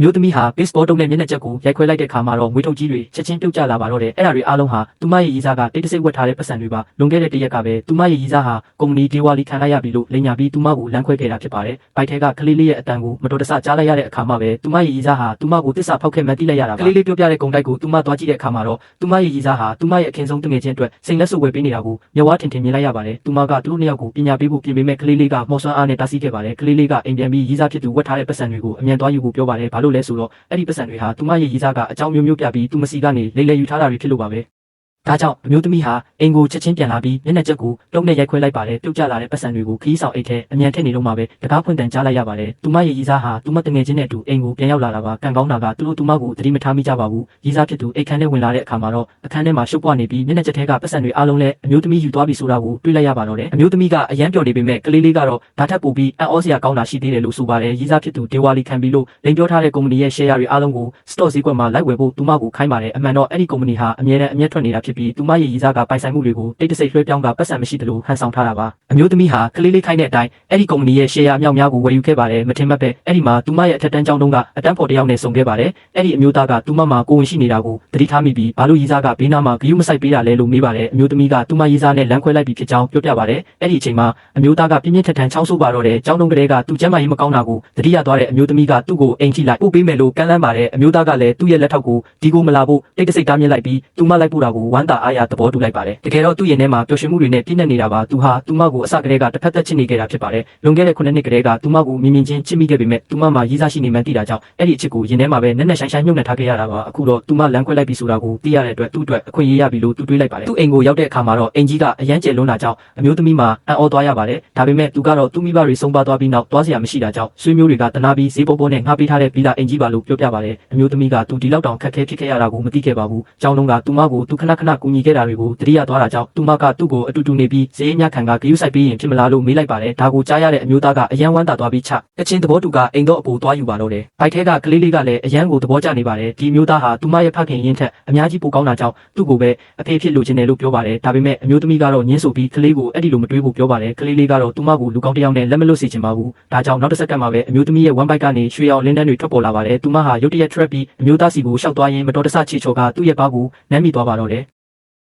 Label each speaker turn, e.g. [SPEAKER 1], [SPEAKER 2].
[SPEAKER 1] မျိုးသမီးဟာဘေ့စ်ဘောတုံးနဲ့မျက်နှာချက်ကိုရိုက်ခွဲလိုက်တဲ့ခါမှာတော့ငွေထုတ်ကြီးတွေချက်ချင်းပြုတ်ကျလာပါတော့တယ်အဲ့ဒါတွေအားလုံးဟာသူမရဲ့ရည်စားကတိတ်တဆိတ်ဝတ်ထားတဲ့ပတ်စံတွေပါလွန်ခဲ့တဲ့တရက်ကပဲသူမရဲ့ရည်စားဟာကုမ္ပဏီဒေဝါလီခံလိုက်ရပြီလို့လိန်ညာပြီးသူမကိုလမ်းခွဲခဲ့တာဖြစ်ပါတယ်ဘိုက်ထဲကကလေးလေးရဲ့အတန်ကိုမတော်တဆကြားလိုက်ရတဲ့အခါမှာပဲသူမရဲ့ရည်စားဟာသူမကိုတစ္ဆာဖောက်ခဲ့မှန်းသိလိုက်ရတာပါကလေးလေးပြောပြတဲ့ဂုံတိုက်ကိုသူမသွားကြည့်တဲ့အခါမှာတော့သူမရဲ့ရည်စားဟာသူမရဲ့အခင်းဆုံးတငယ်ချင်းအတွက်စိန်လက်ဆုပ်ဝယ်ပေးနေတာကိုမျက်ဝါးထင်ထင်မြင်လိုက်ရပါတယ်သူမကသူတို့နှစ်ယောက်ကိုပညာပေးဖို့ပြင်ပေးမဲ့ကလေးလေးကမော်ဆွမ်းအားနဲ့တားဆီးခဲ့ပါတယ်ကလေးလေးကအိမ်ပြန်ပြီးရည်စားဖြစ်သူဝတ်ထားတဲ့ပတ်စံတွေကိုအမြန်သွားယူဖို့ပြောပါတယ်ဘာလို့လဲဆိုတော့အဲ့ဒီပတ်စံတွေဟာသူမရဲ့ရည်စားကအကြောင်းမျိုးမျိုးပြပြီးသူမစီကနေလိမ့်လေယူထားတာတွေဖြစ်လို့ပါပဲဒါကြောင့်အမျိုးသမီးဟာအိမ်ကိုချက်ချင်းပြန်လာပြီးမျက်နှာချက်ကိုတုံးနဲ့ရိုက်ခွဲလိုက်ပါတယ်ပြုတ်ကျလာတဲ့ပတ်စံတွေကိုခီးဆောင်အိတ်ထဲအမြန်ထည့်နေတော့မှပဲတကားဖွင့်တန်ကြားလိုက်ရပါတယ်သူမရဲ့ရည်စားဟာသူမတငယ်ချင်းနဲ့အတူအိမ်ကိုပြန်ရောက်လာတာပါကံကောင်းတာကသူတို့သူမကိုသတိမထားမိကြပါဘူးရည်စားဖြစ်သူအိတ်ခန်းထဲဝင်လာတဲ့အခါမှာတော့အခန်းထဲမှာရှုပ်ပွားနေပြီးမျက်နှာချက်ထဲကပတ်စံတွေအားလုံးလည်းအမျိုးသမီးယူသွားပြီဆိုတာကိုတွေ့လိုက်ရပါတော့တယ်အမျိုးသမီးကအယမ်းပျော်နေပေမဲ့ကလေးလေးကတော့ဒါထက်ပိုပြီးအံ့ဩစရာကောင်းတာရှိသေးတယ်လို့ဆိုပါတယ်ရည်စားဖြစ်သူဒေဝါလီခံပြီးလို့လိန်ပြောထားတဲ့ကုမ္ပဏီရဲ့ share တွေအားလုံးကို store ဈေးကွက်မှာလိုက်ဝယ်ဖို့သူမကိုခိုင်းပါတယ်အမှန်တော့အဲ့ဒီကုမ္ပဏီဟာအမြဲတမ်းအမျက်ထွက်နေတာဖြစ်ပြီးသူမရဲ့ရည်စားကပိုင်ဆိုင်မှုတွေကိုတိတ်တဆိတ်လွှဲပြောင်းကပတ်စံမရှိသလိုဟန်ဆောင်ထားတာပါအမျိုးသမီးဟာကလေးလေးခိုင်းတဲ့အတိုင်းအဲ့ဒီကုမ္ပဏီရဲ့ share အမြောက်များကိုဝယ်ယူခဲ့ပါတယ်မထင်မှတ်ပဲအဲ့ဒီမှာသူမရဲ့အထက်တန်းကျောင်းတုန်းကအတန်းဖော်တယောက်နဲ့ဆုံခဲ့ပါတယ်အဲ့ဒီအမျိုးသားကသူမမှာကိုဝင်ရှိနေတာကိုသတိထားမိပြီးဘာလို့ရည်စားကဘေးနားမှာဂယုမဆိုင်ပေးတာလဲလို့မေးပါတယ်အမျိုးသမီးကသူမရည်စားနဲ့လမ်းခွဲလိုက်ပြီးဖြစ်ကြောင်းပြောပြပါတယ်အဲ့ဒီအချိန်မှာအမျိုးသားကပြင်းပြင်းထန်ထန်ချောင်းဆိုးပါတော့တယ်ကျောင်းတုန်းကလေးကသူ့ကျမ်းမာရေးမကောင်းတာကိုသတိရသွားတဲ့အမျိုးသမီးကသူ့ကိုအိမ်ထိလိုက်ပို့ပေးမယ်လို့ကမ်းလှမ်းပါတယ်အမျိုးသားကလည်းသူ့ရဲ့လက်ထောက်ကိုဒီကိုမလာဖို့တိတ်တဆိတ်တားမြစ်လိုက်ပြီးသူမလိုက်ပို့တာကိုဝမ်းသာအားရသဘောတူလိုက်ပါတယ်တကယ်တော့သူ့ရင်ထဲမှာပျော်ရွှင်မှုတွေနဲ့ပြည့်နေနေတာပါသူဟာသူမကိုအစကတည်းကတစ်ဖက်သက်ချစ်နေခဲ့တာဖြစ်ပါတယ်လွန်ခဲ့တဲ့9နှစ်ကတည်းကသူမကိုမြင်မြင်ချင်းချစ်မိခဲ့ပေမဲ့သူမမှာရည်စားရှိနေမှန်းသိတာကြောင့်အဲ့ဒီအချစ်ကိုရင်ထဲမှာပဲနက်နက်ရှိုင်းရှိုင်းမြုပ်နှံထားခဲ့ရတာပါအခုတော့သူမလမ်းခွဲလိုက်ပြီဆိုတာကိုသိရတဲ့အတွက်သူ့အတွက်အခွင့်အရေးရပြီလို့သူတွေးလိုက်ပါတယ်သူ့အိမ်ကိုရောက်တဲ့အခါမှာတော့အိမ်ကြီးကအရန်ကျယ်လွန်းတာကြောင့်အမျိုးသမီးမှာအံ့ဩသွားရပါတယ်ဒါပေမဲ့သူကတော့သူ့မိဘတွေဆုံးပါသွားပြီးနောက်သွားစရာမရှိတာကြောင့်ဆွေမျိုးတွေကတနာပြီးဈေးပေါ်ပေါ်နဲ့ငှားပေးထားတဲ့ဗီလာအိမ်ကြီးပါလို့ပြောပြပါတယ်အမျိုးသမီးကသူဒီလောက်တောင်ခက်ခဲဖြစ်ခဲ့ရတာကိုမသိခဲ့ပါဘူးကျောင်းလုံးကသူမကိုသူခဏခဏကူညီခဲ့တာတွေကိုသတိရသွားတာကြောင့်သူမကသူ့ကိုအတူတူနေပြီးဈေးညခံကဂယုစိုက်ပေးရင်ဖြစ်မလားလို့မေးလိုက်ပါတယ်ဒါကိုကြားရတဲ့အမျိုးသားကအယံဝမ်းသာသွားပြီးတချင်းသဘောတူကအိမ်တော့အပိုသွားယူပါတော့တယ်ဘိုက်ထဲကကလေးလေးကလည်းအယံကိုသဘောကျနေပါတယ်ဒီမျိုးသားဟာသူမရဲ့ဖခင်ရင်းထက်အများကြီးပိုကောင်းတာကြောင့်သူ့ကိုပဲအဖေဖြစ်လို့ခြင်းတယ်လို့ပြောပါတယ်ဒါပေမဲ့အမျိုးသမီးကတော့ညှင်းဆိုပြီးကလေးကိုအဲ့ဒီလိုမတွေးဖို့ပြောပါတယ်ကလေးလေးကတော့သူမကိုလူကောင်းတစ်ယောက်နဲ့လက်မလွတ်စေချင်ပါဘူးဒါကြောင့်နောက်တစ်စက္ကန့်မှာပဲအမျိုးသမီးရဲ့ဝမ်းဘိုက်ကနေရွှေရောင်လင်းတန်းတွေထွက်ပေါ်လာပါတယ်သူမဟာရုတ်တရက် trap ပြီးအမျိုးသားစီကိုရှောက်သွားရင်းမတော်တဆချေချော်ကသူ့ရဲ့ဘားကိုနမ်းမိသွားပါတော့တယ်